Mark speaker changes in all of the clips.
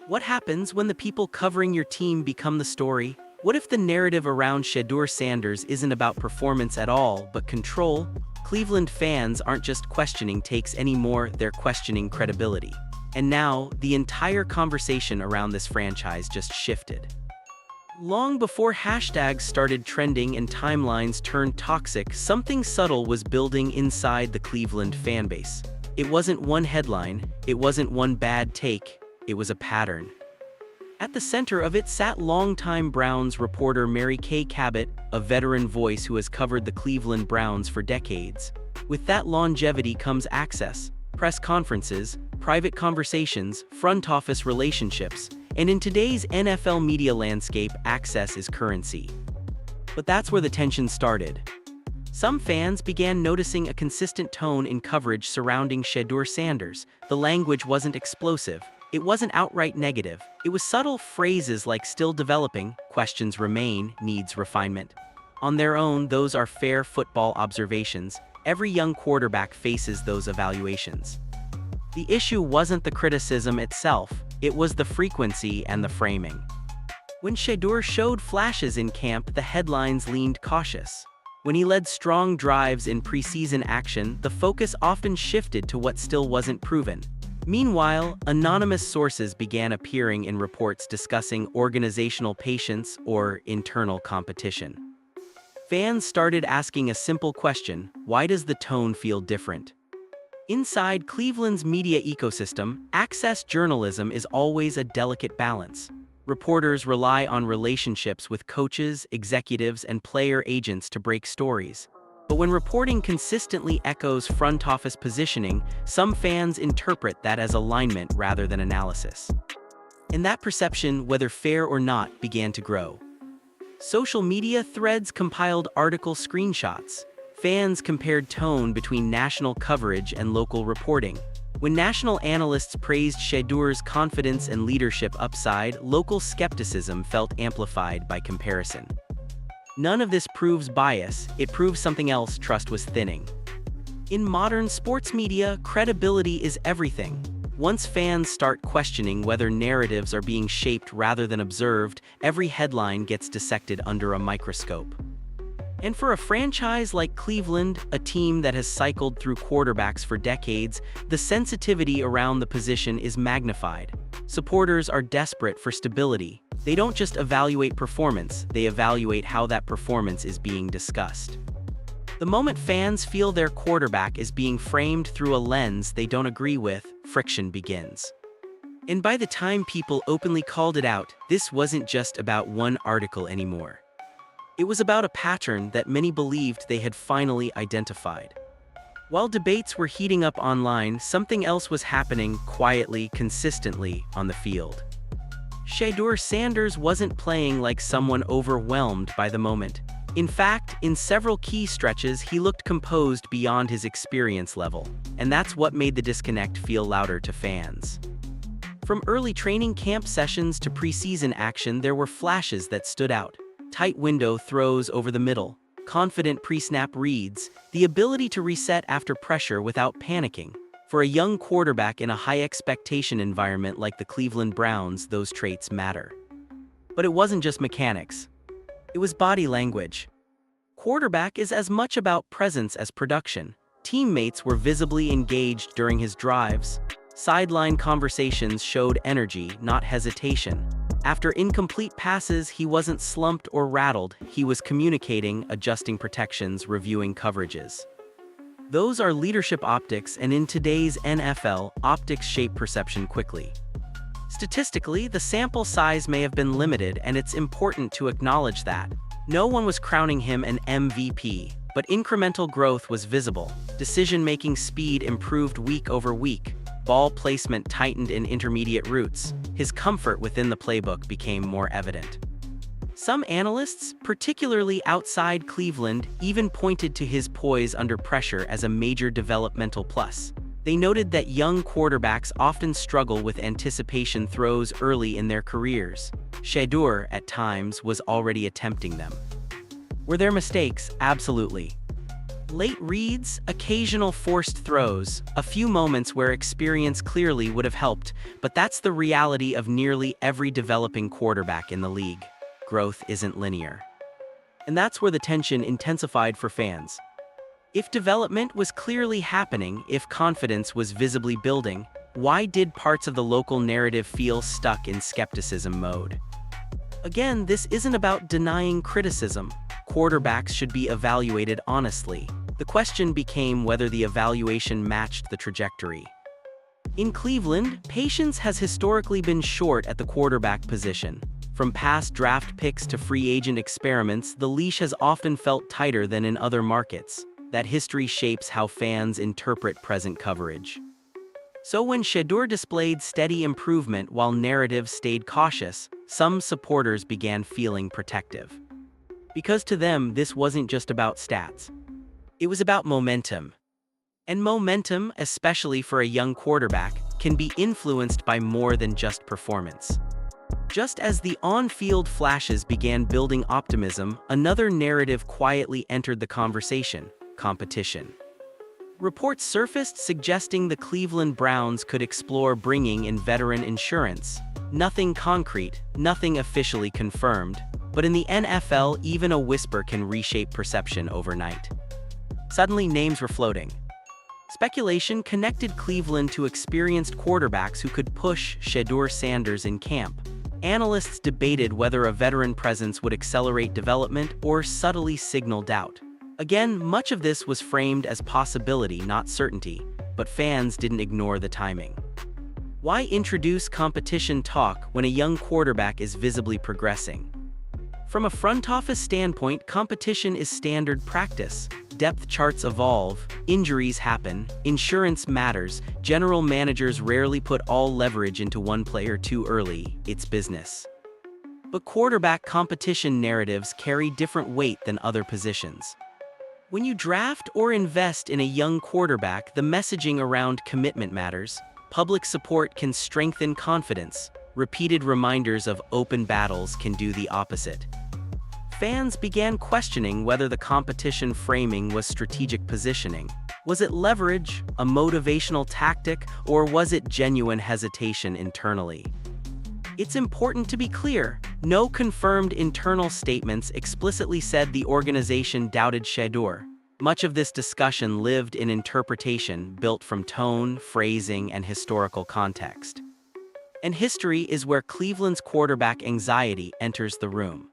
Speaker 1: What happens when the people covering your team become the story? What if the narrative around Shedeur Sanders isn't about performance at all, but control? Cleveland fans aren't just questioning takes anymore, they're questioning credibility. And now, the entire conversation around this franchise just shifted. Long before hashtags started trending and timelines turned toxic, something subtle was building inside the Cleveland fanbase. It wasn't one headline, it wasn't one bad take, it was a pattern. At the center of it sat longtime Browns reporter Mary Kay Cabot, a veteran voice who has covered the Cleveland Browns for decades. With that longevity comes access, press conferences, private conversations, front office relationships, and in today's NFL media landscape, access is currency. But that's where the tension started. Some fans began noticing a consistent tone in coverage surrounding Shedeur Sanders. The language wasn't explosive. It wasn't outright negative. It was subtle phrases like still developing, questions remain, needs refinement. On their own, those are fair football observations. Every young quarterback faces those evaluations. The issue wasn't the criticism itself, it was the frequency and the framing. When Shedeur showed flashes in camp, the headlines leaned cautious. When he led strong drives in preseason action, the focus often shifted to what still wasn't proven. Meanwhile, anonymous sources began appearing in reports discussing organizational patience or internal competition. Fans started asking a simple question: why does the tone feel different? Inside Cleveland's media ecosystem, access journalism is always a delicate balance. Reporters rely on relationships with coaches, executives, and player agents to break stories. But when reporting consistently echoes front office positioning, some fans interpret that as alignment rather than analysis. And that perception, whether fair or not, began to grow. Social media threads compiled article screenshots. Fans compared tone between national coverage and local reporting. When national analysts praised Shedeur's confidence and leadership upside, local skepticism felt amplified by comparison. None of this proves bias, it proves something else: trust was thinning. In modern sports media, credibility is everything. Once fans start questioning whether narratives are being shaped rather than observed, every headline gets dissected under a microscope. And for a franchise like Cleveland, a team that has cycled through quarterbacks for decades, the sensitivity around the position is magnified. Supporters are desperate for stability. They don't just evaluate performance, they evaluate how that performance is being discussed. The moment fans feel their quarterback is being framed through a lens they don't agree with, friction begins. And by the time people openly called it out, this wasn't just about one article anymore. It was about a pattern that many believed they had finally identified. While debates were heating up online, something else was happening quietly, consistently on the field. Shedeur Sanders wasn't playing like someone overwhelmed by the moment. In fact, in several key stretches, he looked composed beyond his experience level, and that's what made the disconnect feel louder to fans. From early training camp sessions to preseason action, there were flashes that stood out. Tight window throws over the middle, confident pre-snap reads, the ability to reset after pressure without panicking. For a young quarterback in a high-expectation environment like the Cleveland Browns, those traits matter. But it wasn't just mechanics. It was body language. Quarterback is as much about presence as production. Teammates were visibly engaged during his drives. Sideline conversations showed energy, not hesitation. After incomplete passes, he wasn't slumped or rattled. He was communicating, adjusting protections, reviewing coverages. Those are leadership optics, and in today's NFL, optics shape perception quickly. Statistically, the sample size may have been limited, and it's important to acknowledge that. No one was crowning him an MVP, but incremental growth was visible. Decision-making speed improved week over week. Ball placement tightened in intermediate routes. His comfort within the playbook became more evident. Some analysts, particularly outside Cleveland, even pointed to his poise under pressure as a major developmental plus. They noted that young quarterbacks often struggle with anticipation throws early in their careers. Shedeur, at times, was already attempting them. Were there mistakes? Absolutely. Late reads, occasional forced throws, a few moments where experience clearly would have helped, but that's the reality of nearly every developing quarterback in the league. Growth isn't linear. And that's where the tension intensified for fans. If development was clearly happening, if confidence was visibly building, why did parts of the local narrative feel stuck in skepticism mode? Again, this isn't about denying criticism. Quarterbacks should be evaluated honestly. The question became whether the evaluation matched the trajectory. In Cleveland, patience has historically been short at the quarterback position. From past draft picks to free agent experiments, the leash has often felt tighter than in other markets. That history shapes how fans interpret present coverage. So when Shedeur displayed steady improvement while narratives stayed cautious, some supporters began feeling protective. Because to them, this wasn't just about stats. It was about momentum. And momentum, especially for a young quarterback, can be influenced by more than just performance. Just as the on-field flashes began building optimism, another narrative quietly entered the conversation: competition. Reports surfaced suggesting the Cleveland Browns could explore bringing in veteran insurance. Nothing concrete, nothing officially confirmed, but in the NFL, even a whisper can reshape perception overnight. Suddenly, names were floating. Speculation connected Cleveland to experienced quarterbacks who could push Shedeur Sanders in camp. Analysts debated whether a veteran presence would accelerate development or subtly signal doubt. Again, much of this was framed as possibility, not certainty, but fans didn't ignore the timing. Why introduce competition talk when a young quarterback is visibly progressing? From a front office standpoint, competition is standard practice. Depth charts evolve, injuries happen, insurance matters, general managers rarely put all leverage into one player too early. It's business. But quarterback competition narratives carry different weight than other positions. When you draft or invest in a young quarterback, the messaging around commitment matters. Public support can strengthen confidence. Repeated reminders of open battles can do the opposite. Fans began questioning whether the competition framing was strategic positioning. Was it leverage, a motivational tactic, or was it genuine hesitation internally? It's important to be clear. No confirmed internal statements explicitly said the organization doubted Shedeur. Much of this discussion lived in interpretation built from tone, phrasing, and historical context. And history is where Cleveland's quarterback anxiety enters the room.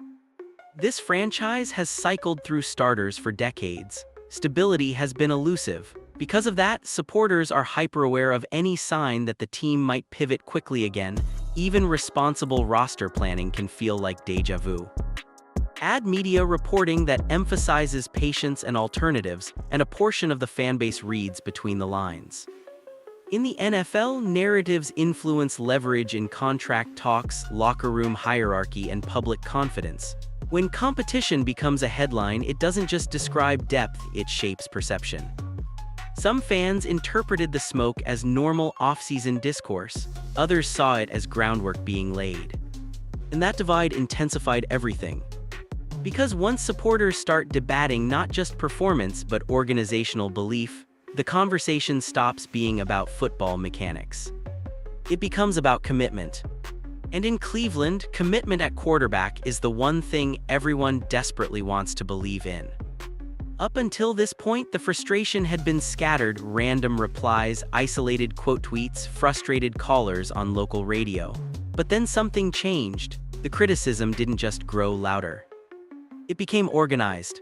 Speaker 1: This franchise has cycled through starters for decades. Stability has been elusive. Because of that, supporters are hyper-aware of any sign that the team might pivot quickly again. Even responsible roster planning can feel like déjà vu. Add media reporting that emphasizes patience and alternatives, and a portion of the fanbase reads between the lines. In the NFL, narratives influence leverage in contract talks, locker room hierarchy, and public confidence. When competition becomes a headline, it doesn't just describe depth, it shapes perception. Some fans interpreted the smoke as normal off-season discourse, others saw it as groundwork being laid. And that divide intensified everything. Because once supporters start debating not just performance but organizational belief, the conversation stops being about football mechanics. It becomes about commitment. And in Cleveland, commitment at quarterback is the one thing everyone desperately wants to believe in. Up until this point, the frustration had been scattered: random replies, isolated quote tweets, frustrated callers on local radio. But then something changed. The criticism didn't just grow louder. It became organized.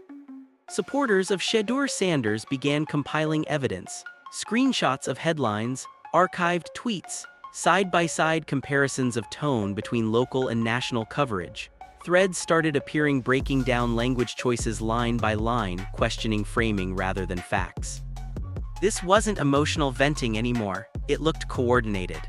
Speaker 1: Supporters of Shedeur Sanders began compiling evidence: screenshots of headlines, archived tweets, side-by-side comparisons of tone between local and national coverage. Threads started appearing breaking down language choices line by line, questioning framing rather than facts. This wasn't emotional venting anymore, it looked coordinated.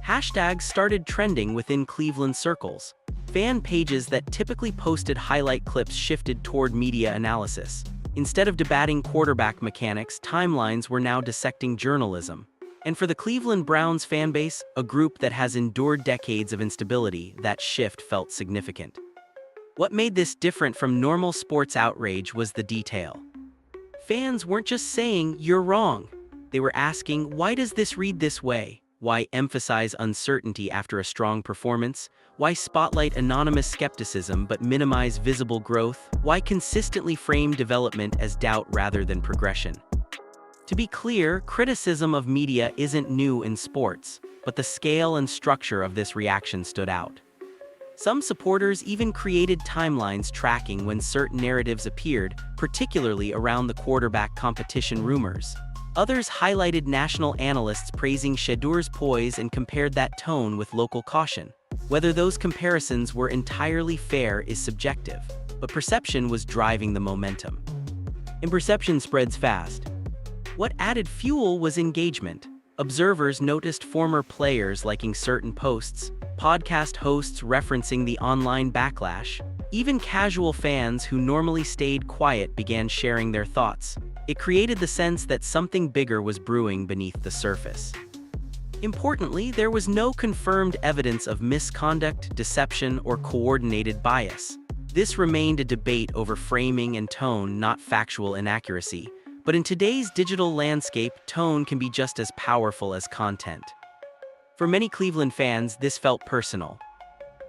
Speaker 1: Hashtags started trending within Cleveland circles. Fan pages that typically posted highlight clips shifted toward media analysis. Instead of debating quarterback mechanics, timelines were now dissecting journalism. And for the Cleveland Browns fanbase, a group that has endured decades of instability, that shift felt significant. What made this different from normal sports outrage was the detail. Fans weren't just saying, "You're wrong." They were asking, "Why does this read this way?" Why emphasize uncertainty after a strong performance? Why spotlight anonymous skepticism but minimize visible growth? Why consistently frame development as doubt rather than progression? To be clear, criticism of media isn't new in sports, but the scale and structure of this reaction stood out. Some supporters even created timelines tracking when certain narratives appeared, particularly around the quarterback competition rumors. Others highlighted national analysts praising Shedeur's poise and compared that tone with local caution. Whether those comparisons were entirely fair is subjective, but perception was driving the momentum. And perception spreads fast. What added fuel was engagement. Observers noticed former players liking certain posts, podcast hosts referencing the online backlash. Even casual fans who normally stayed quiet began sharing their thoughts. It created the sense that something bigger was brewing beneath the surface. Importantly, there was no confirmed evidence of misconduct, deception, or coordinated bias. This remained a debate over framing and tone, not factual inaccuracy. But in today's digital landscape, tone can be just as powerful as content. For many Cleveland fans, this felt personal.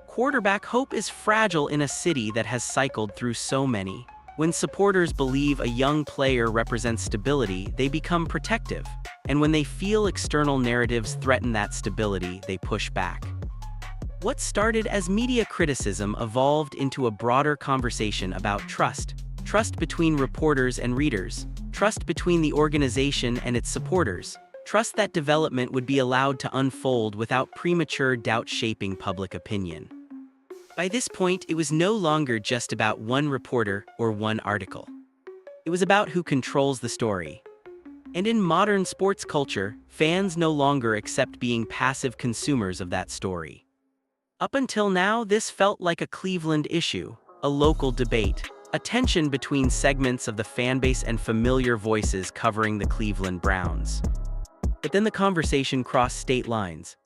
Speaker 1: Quarterback hope is fragile in a city that has cycled through so many. When supporters believe a young player represents stability, they become protective. And when they feel external narratives threaten that stability, they push back. What started as media criticism evolved into a broader conversation about trust. Trust between reporters and readers. Trust between the organization and its supporters. Trust that development would be allowed to unfold without premature doubt shaping public opinion. By this point, it was no longer just about one reporter or one article. It was about who controls the story. And in modern sports culture, fans no longer accept being passive consumers of that story. Up until now, this felt like a Cleveland issue, a local debate, a tension between segments of the fanbase and familiar voices covering the Cleveland Browns. But then the conversation crossed state lines.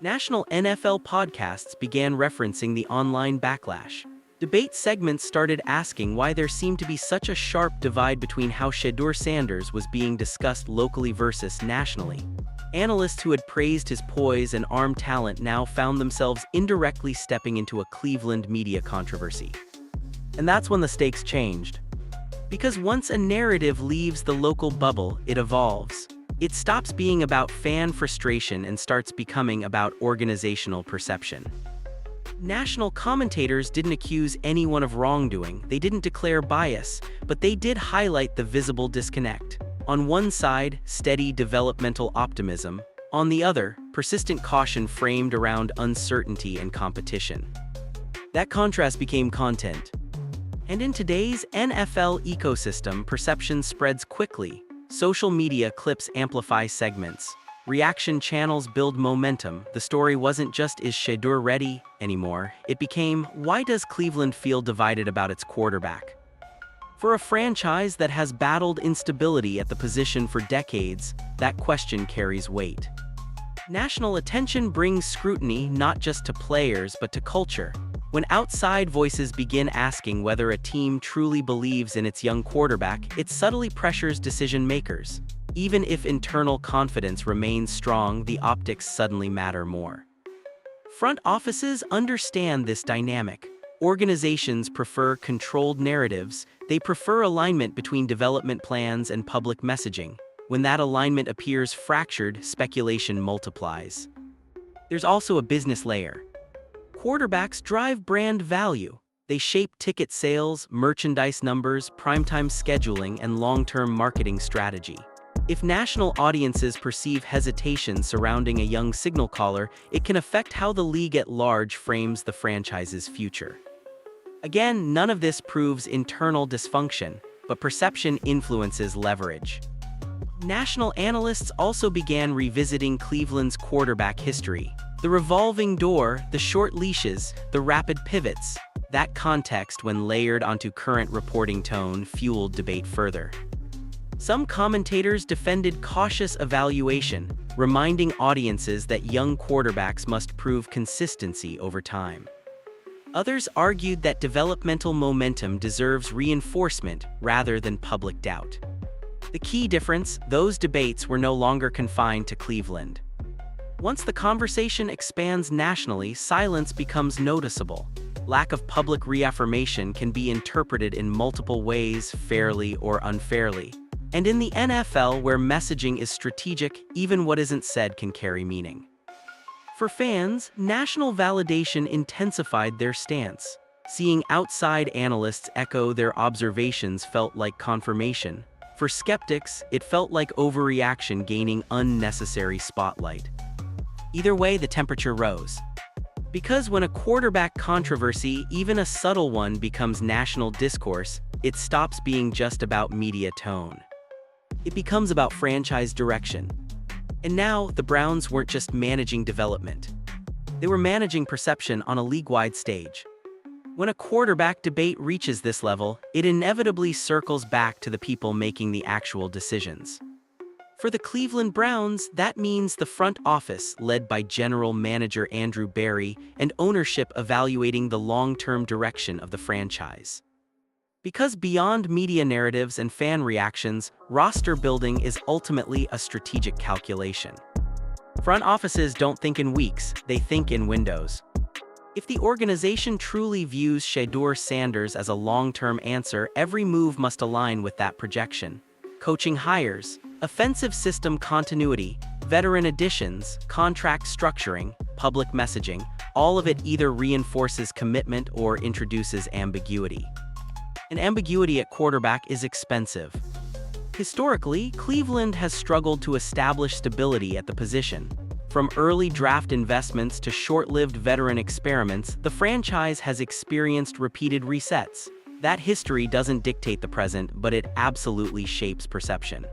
Speaker 1: National NFL podcasts began referencing the online backlash. Debate segments started asking why there seemed to be such a sharp divide between how Shedeur Sanders was being discussed locally versus nationally. Analysts who had praised his poise and arm talent now found themselves indirectly stepping into a Cleveland media controversy. And that's when the stakes changed. Because once a narrative leaves the local bubble, it evolves. It stops being about fan frustration and starts becoming about organizational perception. National commentators didn't accuse anyone of wrongdoing, they didn't declare bias, but they did highlight the visible disconnect. On one side, steady developmental optimism. On the other, persistent caution framed around uncertainty and competition. That contrast became content. And in today's NFL ecosystem, perception spreads quickly. Social media clips amplify segments. Reaction channels build momentum. The story wasn't just "Is Shedeur ready?" anymore. It became, "Why does Cleveland feel divided about its quarterback?" For a franchise that has battled instability at the position for decades, that question carries weight. National attention brings scrutiny not just to players but to culture. When outside voices begin asking whether a team truly believes in its young quarterback, it subtly pressures decision makers. Even if internal confidence remains strong, the optics suddenly matter more. Front offices understand this dynamic. Organizations prefer controlled narratives. They prefer alignment between development plans and public messaging. When that alignment appears fractured, speculation multiplies. There's also a business layer. Quarterbacks drive brand value. They shape ticket sales, merchandise numbers, primetime scheduling, and long-term marketing strategy. If national audiences perceive hesitation surrounding a young signal caller, it can affect how the league at large frames the franchise's future. Again, none of this proves internal dysfunction, but perception influences leverage. National analysts also began revisiting Cleveland's quarterback history. The revolving door, the short leashes, the rapid pivots. That context, when layered onto current reporting tone, fueled debate further. Some commentators defended cautious evaluation, reminding audiences that young quarterbacks must prove consistency over time. Others argued that developmental momentum deserves reinforcement rather than public doubt. The key difference, those debates were no longer confined to Cleveland. Once the conversation expands nationally, silence becomes noticeable. Lack of public reaffirmation can be interpreted in multiple ways, fairly or unfairly. And in the NFL, where messaging is strategic, even what isn't said can carry meaning. For fans, national validation intensified their stance. Seeing outside analysts echo their observations felt like confirmation. For skeptics, it felt like overreaction gaining unnecessary spotlight. Either way, the temperature rose. Because when a quarterback controversy, even a subtle one, becomes national discourse, it stops being just about media tone. It becomes about franchise direction. And now, the Browns weren't just managing development. They were managing perception on a league-wide stage. When a quarterback debate reaches this level, it inevitably circles back to the people making the actual decisions. For the Cleveland Browns, that means the front office, led by General Manager Andrew Berry, and ownership evaluating the long-term direction of the franchise. Because beyond media narratives and fan reactions, roster building is ultimately a strategic calculation. Front offices don't think in weeks, they think in windows. If the organization truly views Shedeur Sanders as a long-term answer, every move must align with that projection. Coaching hires, offensive system continuity, veteran additions, contract structuring, public messaging, all of it either reinforces commitment or introduces ambiguity. And ambiguity at quarterback is expensive. Historically, Cleveland has struggled to establish stability at the position. From early draft investments to short-lived veteran experiments, the franchise has experienced repeated resets. That history doesn't dictate the present, but it absolutely shapes perception.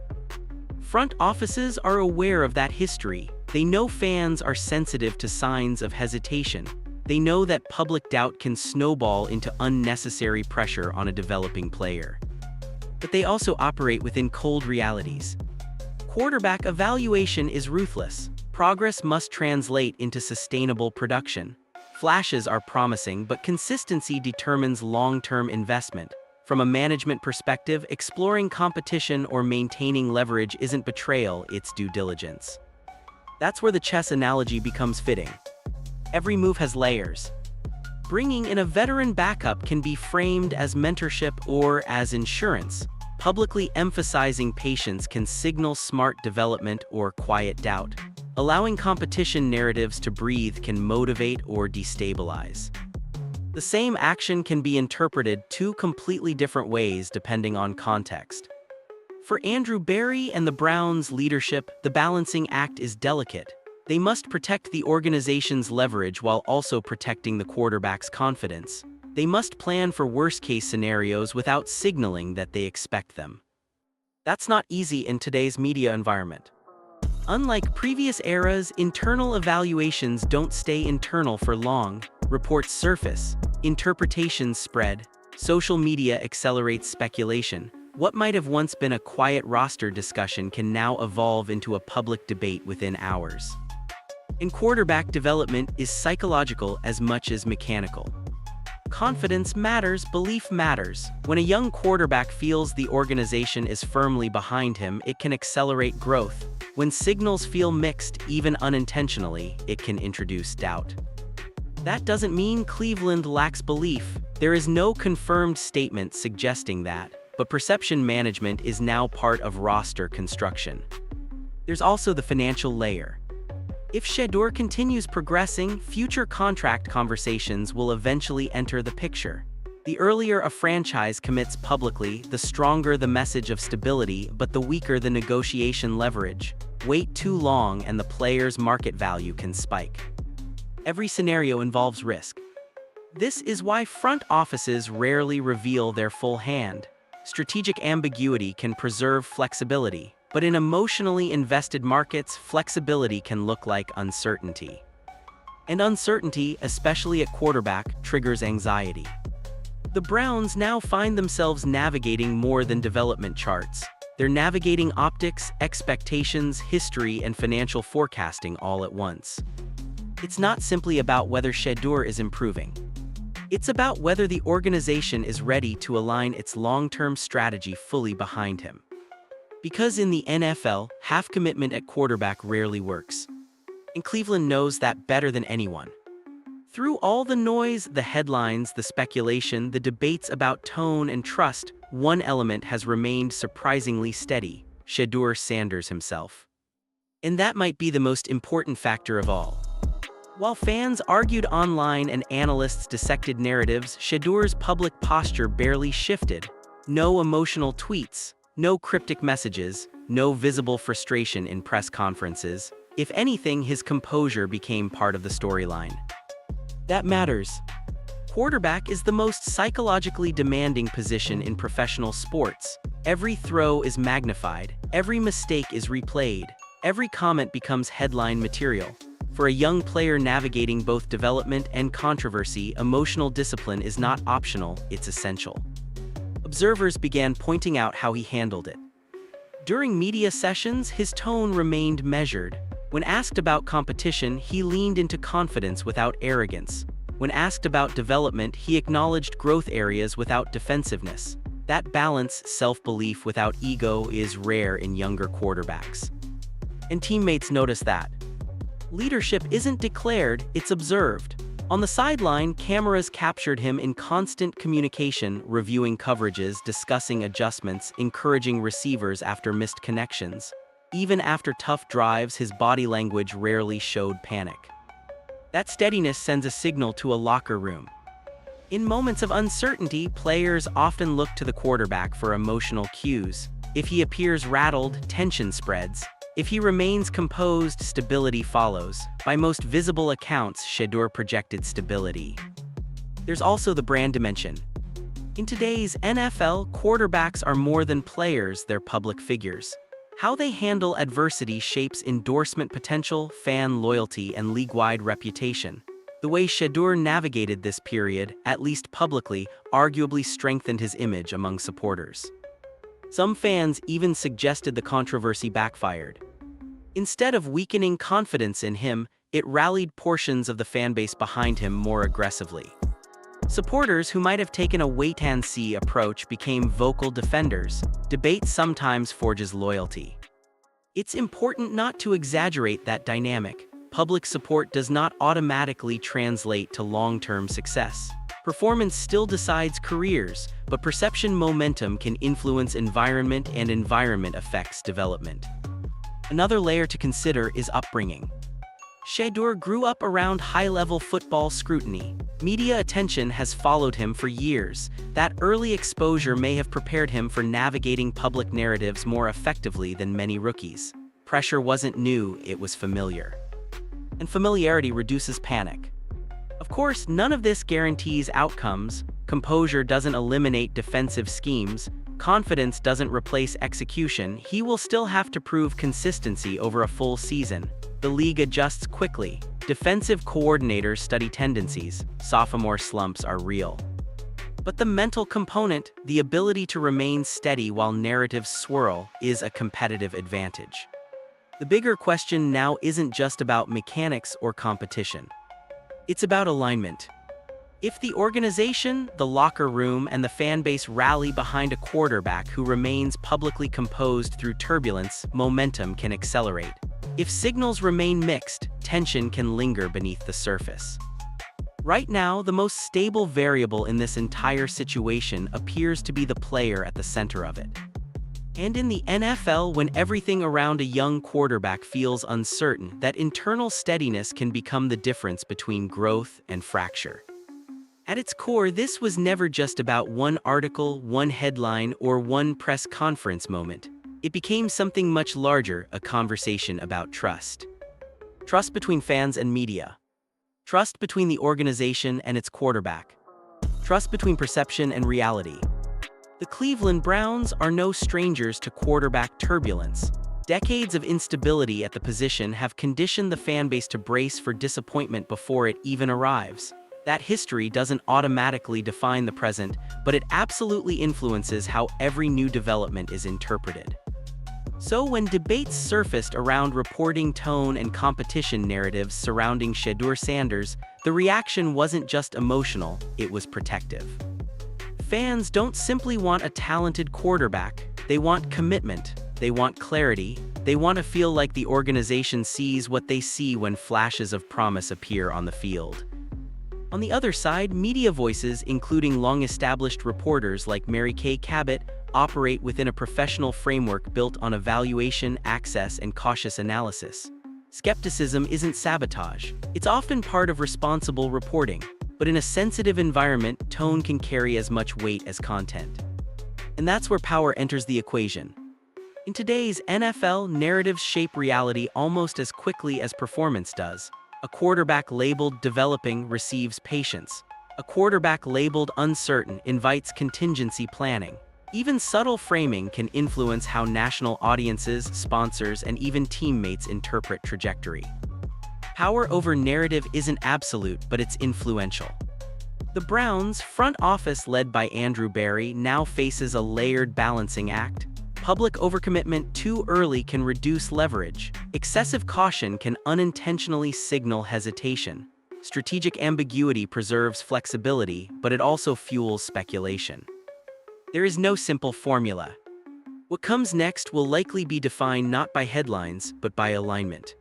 Speaker 1: Front offices are aware of that history. They know fans are sensitive to signs of hesitation. They know that public doubt can snowball into unnecessary pressure on a developing player. But they also operate within cold realities. Quarterback evaluation is ruthless. Progress must translate into sustainable production. Flashes are promising, but consistency determines long-term investment. From a management perspective, exploring competition or maintaining leverage isn't betrayal, it's due diligence. That's where the chess analogy becomes fitting. Every move has layers. Bringing in a veteran backup can be framed as mentorship or as insurance. Publicly emphasizing patience can signal smart development or quiet doubt. Allowing competition narratives to breathe can motivate or destabilize. The same action can be interpreted two completely different ways depending on context. For Andrew Berry and the Browns' leadership, the balancing act is delicate. They must protect the organization's leverage while also protecting the quarterback's confidence. They must plan for worst-case scenarios without signaling that they expect them. That's not easy in today's media environment. Unlike previous eras, internal evaluations don't stay internal for long. Reports surface, interpretations spread, social media accelerates speculation. What might have once been a quiet roster discussion can now evolve into a public debate within hours. And quarterback development is psychological as much as mechanical. Confidence matters, belief matters. When a young quarterback feels the organization is firmly behind him, it can accelerate growth. When signals feel mixed, even unintentionally, it can introduce doubt. That doesn't mean Cleveland lacks belief. There is no confirmed statement suggesting that, but perception management is now part of roster construction. There's also the financial layer. If Shedeur continues progressing, future contract conversations will eventually enter the picture. The earlier a franchise commits publicly, the stronger the message of stability, but the weaker the negotiation leverage. Wait too long and the player's market value can spike. Every scenario involves risk. This is why front offices rarely reveal their full hand. Strategic ambiguity can preserve flexibility, but in emotionally invested markets, flexibility can look like uncertainty. And uncertainty, especially at quarterback, triggers anxiety. The Browns now find themselves navigating more than development charts. They're navigating optics, expectations, history, and financial forecasting all at once. It's not simply about whether Shedeur is improving. It's about whether the organization is ready to align its long-term strategy fully behind him. Because in the NFL, half commitment at quarterback rarely works. And Cleveland knows that better than anyone. Through all the noise, the headlines, the speculation, the debates about tone and trust, one element has remained surprisingly steady: Shedeur Sanders himself. And that might be the most important factor of all. While fans argued online and analysts dissected narratives, Shedeur's public posture barely shifted. No emotional tweets, no cryptic messages, no visible frustration in press conferences. If anything, his composure became part of the storyline. That matters. Quarterback is the most psychologically demanding position in professional sports. Every throw is magnified, every mistake is replayed, every comment becomes headline material. For a young player navigating both development and controversy, emotional discipline is not optional, it's essential. Observers began pointing out how he handled it. During media sessions, his tone remained measured. When asked about competition, he leaned into confidence without arrogance. When asked about development, he acknowledged growth areas without defensiveness. That balance, self-belief without ego, is rare in younger quarterbacks. And teammates notice that. Leadership isn't declared, it's observed. On the sideline, cameras captured him in constant communication, reviewing coverages, discussing adjustments, encouraging receivers after missed connections. Even after tough drives, his body language rarely showed panic. That steadiness sends a signal to a locker room. In moments of uncertainty, players often look to the quarterback for emotional cues. If he appears rattled, tension spreads. If he remains composed, stability follows. By most visible accounts, Shedeur projected stability. There's also the brand dimension. In today's NFL, quarterbacks are more than players, they're public figures. How they handle adversity shapes endorsement potential, fan loyalty, and league-wide reputation. The way Shedeur navigated this period, at least publicly, arguably strengthened his image among supporters. Some fans even suggested the controversy backfired. Instead of weakening confidence in him, it rallied portions of the fanbase behind him more aggressively. Supporters who might have taken a wait-and-see approach became vocal defenders. Debate sometimes forges loyalty. It's important not to exaggerate that dynamic. Public support does not automatically translate to long-term success. Performance still decides careers, but perception momentum can influence environment, and environment affects development. Another layer to consider is upbringing. Shedeur grew up around high-level football scrutiny. Media attention has followed him for years. That early exposure may have prepared him for navigating public narratives more effectively than many rookies. Pressure wasn't new, it was familiar. And familiarity reduces panic. Of course, none of this guarantees outcomes. Composure doesn't eliminate defensive schemes. Confidence doesn't replace execution. He will still have to prove consistency over a full season. The league adjusts quickly. Defensive coordinators study tendencies. Sophomore slumps are real. But the mental component, the ability to remain steady while narratives swirl, is a competitive advantage. The bigger question now isn't just about mechanics or competition. It's about alignment. If the organization, the locker room, and the fan base rally behind a quarterback who remains publicly composed through turbulence, momentum can accelerate. If signals remain mixed, tension can linger beneath the surface. Right now, the most stable variable in this entire situation appears to be the player at the center of it. And in the NFL, when everything around a young quarterback feels uncertain, that internal steadiness can become the difference between growth and fracture. At its core, this was never just about one article, one headline, or one press conference moment. It became something much larger, a conversation about trust. Trust between fans and media. Trust between the organization and its quarterback. Trust between perception and reality. The Cleveland Browns are no strangers to quarterback turbulence. Decades of instability at the position have conditioned the fanbase to brace for disappointment before it even arrives. That history doesn't automatically define the present, but it absolutely influences how every new development is interpreted. So when debates surfaced around reporting tone and competition narratives surrounding Shedeur Sanders, the reaction wasn't just emotional, it was protective. Fans don't simply want a talented quarterback, they want commitment. they want clarity, they want to feel like the organization sees what they see when flashes of promise appear on the field. On the other side, media voices, including long-established reporters like Mary Kay Cabot, operate within a professional framework built on evaluation, access, and cautious analysis. Skepticism isn't sabotage. It's often part of responsible reporting, but in a sensitive environment, tone can carry as much weight as content. And that's where power enters the equation. In today's NFL, narratives shape reality almost as quickly as performance does. A quarterback labeled developing receives patience. A quarterback labeled uncertain invites contingency planning. Even subtle framing can influence how national audiences, sponsors, and even teammates interpret trajectory. Power over narrative isn't absolute, but it's influential. The Browns' front office, led by Andrew Berry, now faces a layered balancing act. Public overcommitment too early can reduce leverage. Excessive caution can unintentionally signal hesitation. Strategic ambiguity preserves flexibility, but it also fuels speculation. There is no simple formula. What comes next will likely be defined not by headlines, but by alignment.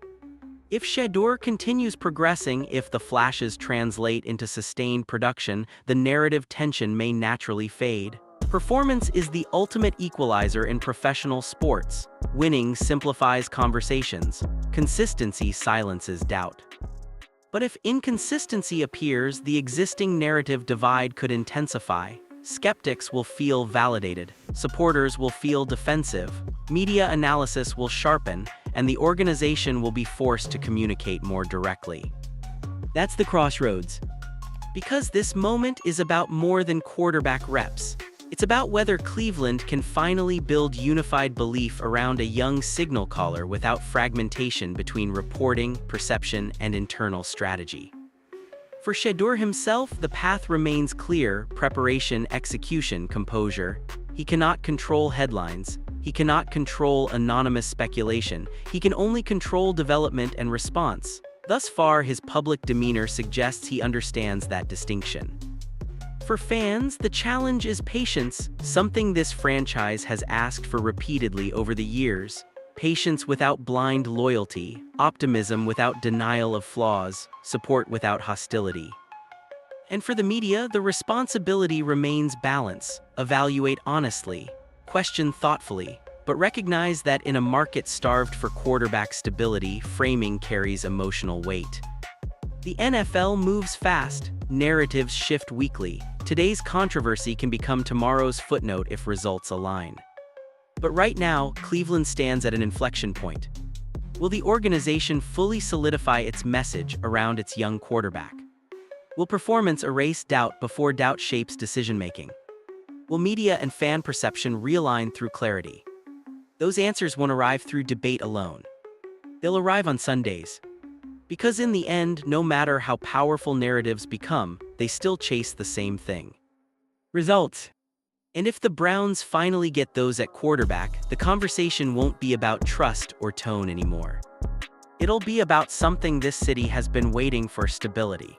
Speaker 1: If Shedeur continues progressing, if the flashes translate into sustained production, the narrative tension may naturally fade. Performance is the ultimate equalizer in professional sports. Winning simplifies conversations. Consistency silences doubt. But if inconsistency appears, the existing narrative divide could intensify. Skeptics will feel validated, supporters will feel defensive, media analysis will sharpen, and the organization will be forced to communicate more directly. That's the crossroads. Because this moment is about more than quarterback reps. It's about whether Cleveland can finally build unified belief around a young signal caller without fragmentation between reporting, perception, and internal strategy. For Shedeur himself, the path remains clear: preparation, execution, composure. He cannot control headlines. He cannot control anonymous speculation. He can only control development and response. Thus far, his public demeanor suggests he understands that distinction. For fans, the challenge is patience, something this franchise has asked for repeatedly over the years. Patience without blind loyalty, optimism without denial of flaws, support without hostility. And for the media, the responsibility remains balance. Evaluate honestly, question thoughtfully, but recognize that in a market starved for quarterback stability, framing carries emotional weight. The NFL moves fast, narratives shift weekly. Today's controversy can become tomorrow's footnote if results align. But right now, Cleveland stands at an inflection point. Will the organization fully solidify its message around its young quarterback? Will performance erase doubt before doubt shapes decision-making? Will media and fan perception realign through clarity? Those answers won't arrive through debate alone. They'll arrive on Sundays. Because in the end, no matter how powerful narratives become, they still chase the same thing: results. And if the Browns finally get those at quarterback, the conversation won't be about trust or tone anymore. It'll be about something this city has been waiting for: stability.